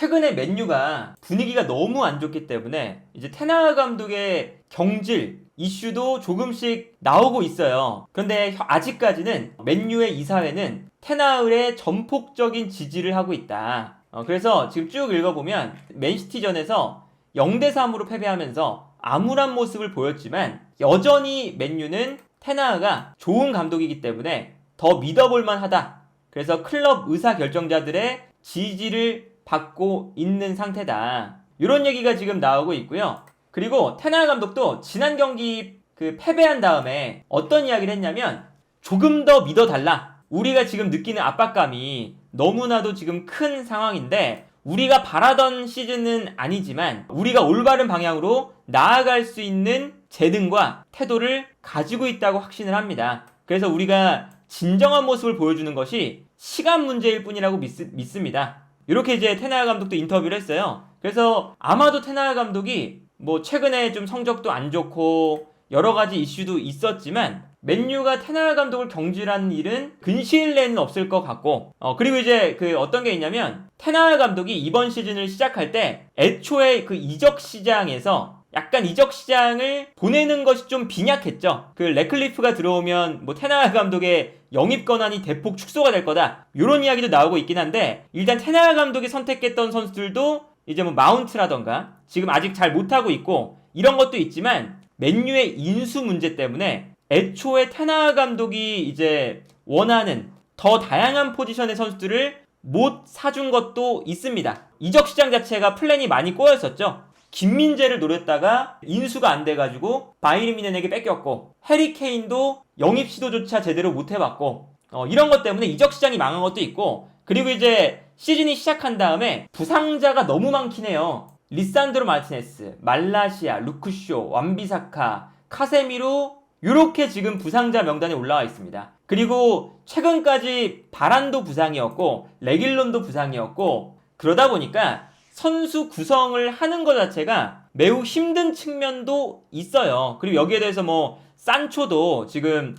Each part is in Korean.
최근에 맨유가 분위기가 너무 안 좋기 때문에 이제 테나 감독의 경질 이슈도 조금씩 나오고 있어요. 그런데 아직까지는 맨유의 이사회는 테나의 전폭적인 지지를 하고 있다. 그래서 지금 쭉 읽어보면 맨시티전에서 0대3으로 패배하면서 암울한 모습을 보였지만 여전히 맨유는 테나가 좋은 감독이기 때문에 더 믿어볼만 하다. 그래서 클럽 의사결정자들의 지지를 받고 있는 상태다. 이런 얘기가 지금 나오고 있고요. 그리고 테나 감독도 지난 경기 패배한 다음에 어떤 이야기를 했냐면 조금 더 믿어달라. 우리가 지금 느끼는 압박감이 너무나도 지금 큰 상황인데 우리가 바라던 시즌은 아니지만 우리가 올바른 방향으로 나아갈 수 있는 재능과 태도를 가지고 있다고 확신을 합니다. 그래서 우리가 진정한 모습을 보여주는 것이 시간 문제일 뿐이라고 믿습니다. 이렇게 이제 테나 감독도 인터뷰를 했어요. 그래서 아마도 테나 감독이 뭐 최근에 좀 성적도 안 좋고 여러 가지 이슈도 있었지만 맨유가 테나 감독을 경질하는 일은 근시일 내는 없을 것 같고 그리고 이제 어떤 게 있냐면 테나 감독이 이번 시즌을 시작할 때 애초에 이적 시장에서 약간 이적 시장을 보내는 것이 좀 빈약했죠. 레클리프가 들어오면 뭐 테나 감독의 영입 권한이 대폭 축소가 될 거다. 이런 이야기도 나오고 있긴 한데 일단 테나 감독이 선택했던 선수들도 이제 뭐 마운트라던가 지금 아직 잘 못하고 있고 이런 것도 있지만 맨유의 인수 문제 때문에 애초에 테나 감독이 이제 원하는 더 다양한 포지션의 선수들을 못 사준 것도 있습니다. 이적 시장 자체가 플랜이 많이 꼬였었죠. 김민재를 노렸다가 인수가 안 돼가지고 바이에른 뮌헨에게 뺏겼고 해리 케인도 영입 시도조차 제대로 못 해봤고 이런 것 때문에 이적 시장이 망한 것도 있고 그리고 이제 시즌이 시작한 다음에 부상자가 너무 많긴 해요. 리산드로 마르티네스, 말라시아, 루크쇼, 완비사카, 카세미로 이렇게 지금 부상자 명단에 올라와 있습니다. 그리고 최근까지 바란도 부상이었고 레길론도 부상이었고 그러다 보니까 선수 구성을 하는 것 자체가 매우 힘든 측면도 있어요. 그리고 여기에 대해서 뭐 산초도 지금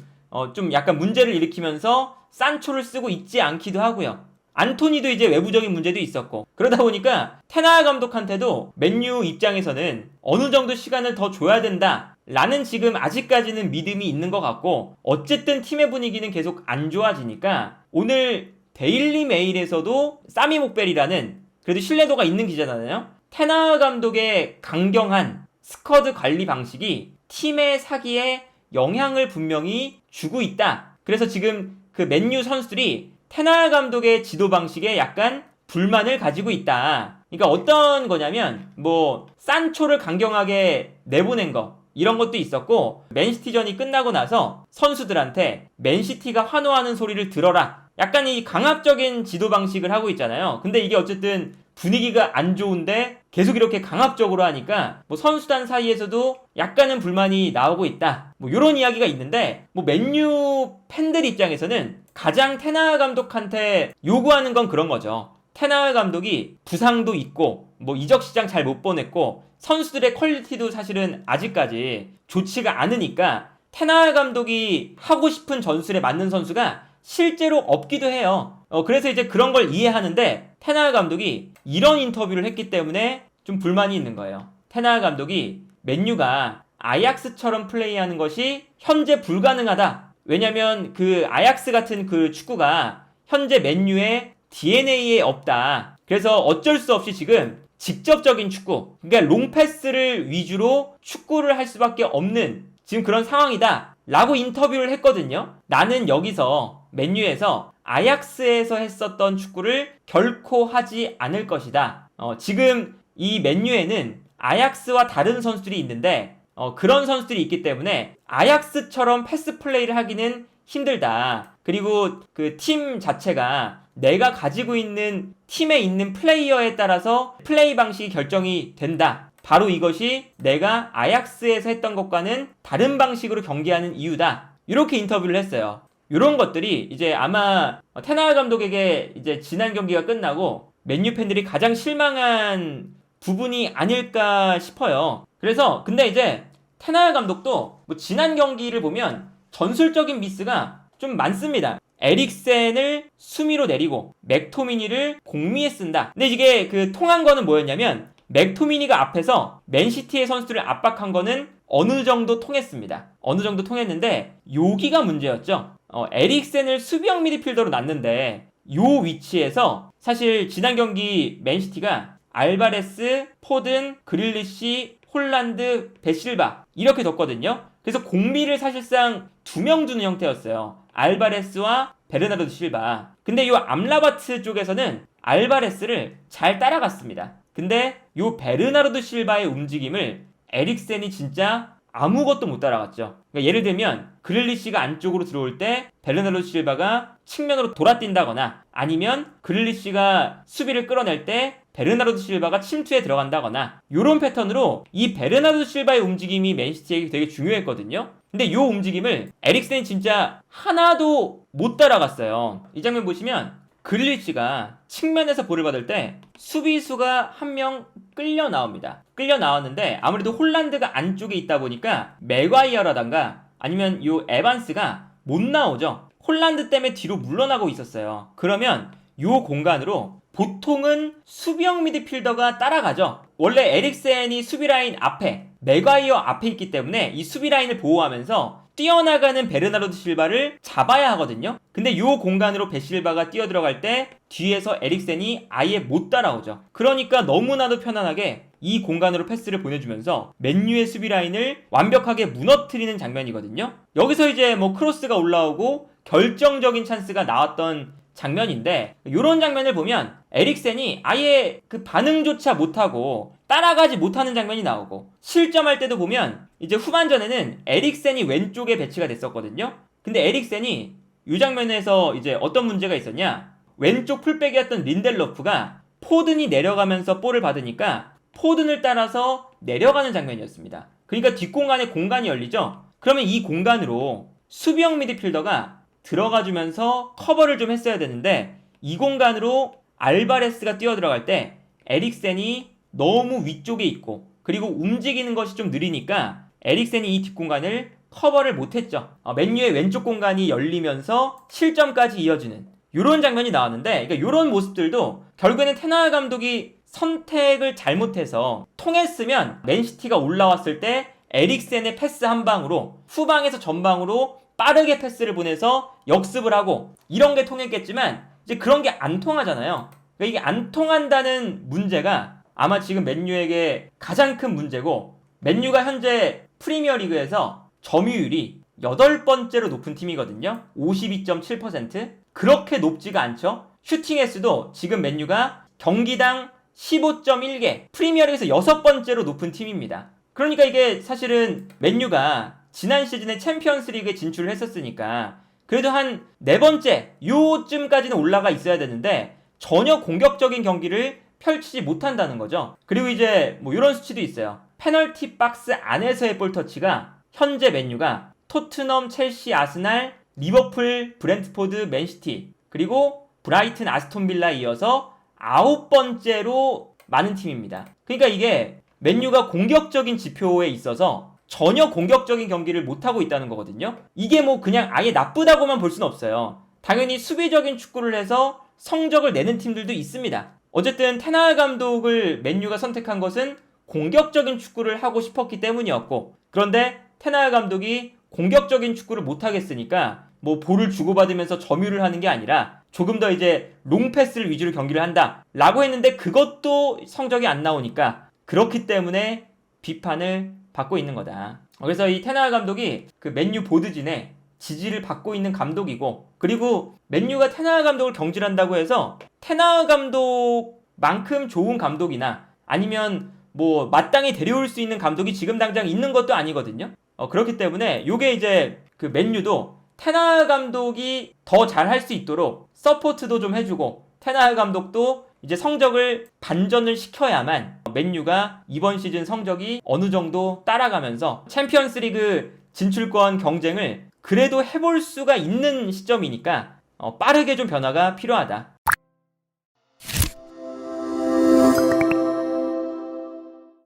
좀 약간 문제를 일으키면서 산초를 쓰고 있지 않기도 하고요. 안토니도 이제 외부적인 문제도 있었고 그러다 보니까 테나 감독한테도 맨유 입장에서는 어느 정도 시간을 더 줘야 된다 라는 지금 아직까지는 믿음이 있는 것 같고 어쨌든 팀의 분위기는 계속 안 좋아지니까 오늘 데일리 메일에서도 사미 목벨이라는 그래도 신뢰도가 있는 기자잖아요. 테나 감독의 강경한 스쿼드 관리 방식이 팀의 사기에 영향을 분명히 주고 있다. 그래서 지금 맨유 선수들이 테나 감독의 지도 방식에 약간 불만을 가지고 있다. 그러니까 어떤 거냐면 뭐 산초를 강경하게 내보낸 거 이런 것도 있었고 맨시티전이 끝나고 나서 선수들한테 맨시티가 환호하는 소리를 들어라. 약간 이 강압적인 지도 방식을 하고 있잖아요. 근데 이게 어쨌든 분위기가 안 좋은데 계속 이렇게 강압적으로 하니까 뭐 선수단 사이에서도 약간은 불만이 나오고 있다. 뭐 이런 이야기가 있는데 뭐 맨유 팬들 입장에서는 가장 테나 감독한테 요구하는 건 그런 거죠. 테나 감독이 부상도 있고 뭐 이적 시장 잘 못 보냈고 선수들의 퀄리티도 사실은 아직까지 좋지가 않으니까 테나 감독이 하고 싶은 전술에 맞는 선수가 실제로 없기도 해요. 그래서 이제 그런 걸 이해하는데 테나 감독이 이런 인터뷰를 했기 때문에 좀 불만이 있는 거예요. 테나 감독이 맨유가 아약스처럼 플레이하는 것이 현재 불가능하다. 왜냐면 아약스 같은 축구가 현재 맨유의 DNA에 없다. 그래서 어쩔 수 없이 지금 직접적인 축구, 그러니까 롱패스를 위주로 축구를 할 수밖에 없는 지금 그런 상황이다 라고 인터뷰를 했거든요. 나는 여기서 맨유에서 아약스에서 했었던 축구를 결코 하지 않을 것이다. 지금 이 맨유에는 아약스와 다른 선수들이 있는데 그런 선수들이 있기 때문에 아약스처럼 패스 플레이를 하기는 힘들다. 그리고 팀 자체가 내가 가지고 있는 팀에 있는 플레이어에 따라서 플레이 방식이 결정이 된다. 바로 이것이 내가 아약스에서 했던 것과는 다른 방식으로 경기하는 이유다. 이렇게 인터뷰를 했어요. 이런 것들이 이제 아마 테나 감독에게 이제 지난 경기가 끝나고 맨유 팬들이 가장 실망한 부분이 아닐까 싶어요. 그래서 근데 이제 테나 감독도 뭐 지난 경기를 보면 전술적인 미스가 좀 많습니다. 에릭센을 수미로 내리고 맥토미니를 공미에 쓴다. 근데 이게 그 통한 거는 뭐였냐면 맥토미니가 앞에서 맨시티의 선수들을 압박한 거는 어느 정도 통했습니다. 어느 정도 통했는데 여기가 문제였죠. 에릭센을 수비형 미드필더로 놨는데 요 위치에서 사실 지난 경기 맨시티가 알바레스, 포든, 그릴리시, 홀란드, 베실바 이렇게 뒀거든요. 그래서 공미를 사실상 2명 두는 형태였어요. 알바레스와 베르나르도 실바. 근데 요 암라바트 쪽에서는 알바레스를 잘 따라갔습니다. 근데 요 베르나르도 실바의 움직임을 에릭센이 진짜 아무것도 못 따라갔죠. 그러니까 예를 들면 그릴리시가 안쪽으로 들어올 때 베르나르도 실바가 측면으로 돌아뛴다거나 아니면 그릴리시가 수비를 끌어낼 때 베르나르도 실바가 침투에 들어간다거나 이런 패턴으로 이 베르나르도 실바의 움직임이 맨시티에게 되게 중요했거든요. 근데 이 움직임을 에릭센이 진짜 하나도 못 따라갔어요. 이 장면 보시면 그릴리시가 측면에서 볼을 받을 때 수비수가 한 명 끌려 나옵니다. 끌려 나왔는데 아무래도 홀란드가 안쪽에 있다 보니까 맥과이어라던가 아니면 요 에반스가 못 나오죠. 홀란드 때문에 뒤로 물러나고 있었어요. 그러면 요 공간으로 보통은 수비형 미드필더가 따라가죠. 원래 에릭센이 수비라인 앞에 맥과이어 앞에 있기 때문에 이 수비라인을 보호하면서 뛰어나가는 베르나르도 실바를 잡아야 하거든요. 근데 이 공간으로 베실바가 뛰어들어갈 때 뒤에서 에릭센이 아예 못 따라오죠. 그러니까 너무나도 편안하게 이 공간으로 패스를 보내주면서 맨유의 수비라인을 완벽하게 무너뜨리는 장면이거든요. 여기서 이제 뭐 크로스가 올라오고 결정적인 찬스가 나왔던 장면인데 이런 장면을 보면 에릭센이 아예 그 반응조차 못하고 따라가지 못하는 장면이 나오고 실점할 때도 보면 이제 후반전에는 에릭센이 왼쪽에 배치가 됐었거든요. 근데 에릭센이 이 장면에서 이제 어떤 문제가 있었냐, 왼쪽 풀백이었던 린델로프가 포든이 내려가면서 볼을 받으니까 포든을 따라서 내려가는 장면이었습니다. 그러니까 뒷공간에 공간이 열리죠. 그러면 이 공간으로 수비형 미드필더가 들어가주면서 커버를 좀 했어야 되는데 이 공간으로 알바레스가 뛰어들어갈 때 에릭센이 너무 위쪽에 있고 그리고 움직이는 것이 좀 느리니까 에릭센이 이 뒷공간을 커버를 못했죠. 맨유의 왼쪽 공간이 열리면서 실점까지 이어지는 이런 장면이 나왔는데, 그러니까 이런 모습들도 결국에는 테나하 감독이 선택을 잘못해서 통했으면 맨시티가 올라왔을 때 에릭센의 패스 한 방으로 후방에서 전방으로 빠르게 패스를 보내서 역습을 하고 이런 게 통했겠지만 이제 그런 게 안 통하잖아요. 그러니까 이게 안 통한다는 문제가 아마 지금 맨유에게 가장 큰 문제고, 맨유가 현재 프리미어리그에서 점유율이 8번째로 높은 팀이거든요. 52.7%. 그렇게 높지가 않죠. 슈팅 횟수도 지금 맨유가 경기당 15.1개, 프리미어리그에서 6번째로 높은 팀입니다. 그러니까 이게 사실은 맨유가 지난 시즌에 챔피언스리그에 진출을 했었으니까 그래도 한 4번째 요쯤까지는 올라가 있어야 되는데 전혀 공격적인 경기를 펼치지 못한다는 거죠. 그리고 이제 뭐 이런 수치도 있어요. 페널티 박스 안에서의 볼 터치가 현재 맨유가 토트넘, 첼시, 아스날, 리버풀, 브렌트포드, 맨시티 그리고 브라이튼, 아스톤빌라에 이어서 9번째로 많은 팀입니다. 그러니까 이게 맨유가 공격적인 지표에 있어서 전혀 공격적인 경기를 못하고 있다는 거거든요. 이게 뭐 그냥 아예 나쁘다고만 볼 수는 없어요. 당연히 수비적인 축구를 해서 성적을 내는 팀들도 있습니다. 어쨌든 테나하 감독을 맨유가 선택한 것은 공격적인 축구를 하고 싶었기 때문이었고, 그런데 테나하 감독이 공격적인 축구를 못하겠으니까 뭐 볼을 주고받으면서 점유를 하는 게 아니라 조금 더 이제 롱패스를 위주로 경기를 한다 라고 했는데 그것도 성적이 안 나오니까 그렇기 때문에 비판을 받고 있는 거다. 그래서 이 테나하 감독이 그 맨유 보드진에 지지를 받고 있는 감독이고, 그리고 맨유가 테나하 감독을 경질한다고 해서 테나하 감독만큼 좋은 감독이나 아니면 뭐 마땅히 데려올 수 있는 감독이 지금 당장 있는 것도 아니거든요. 그렇기 때문에 요게 이제 그 맨유도 테나하 감독이 더 잘할 수 있도록 서포트도 좀 해주고 테나하 감독도 이제 성적을 반전을 시켜야만 맨유가 이번 시즌 성적이 어느 정도 따라가면서 챔피언스리그 진출권 경쟁을 그래도 해볼 수가 있는 시점이니까 빠르게 좀 변화가 필요하다.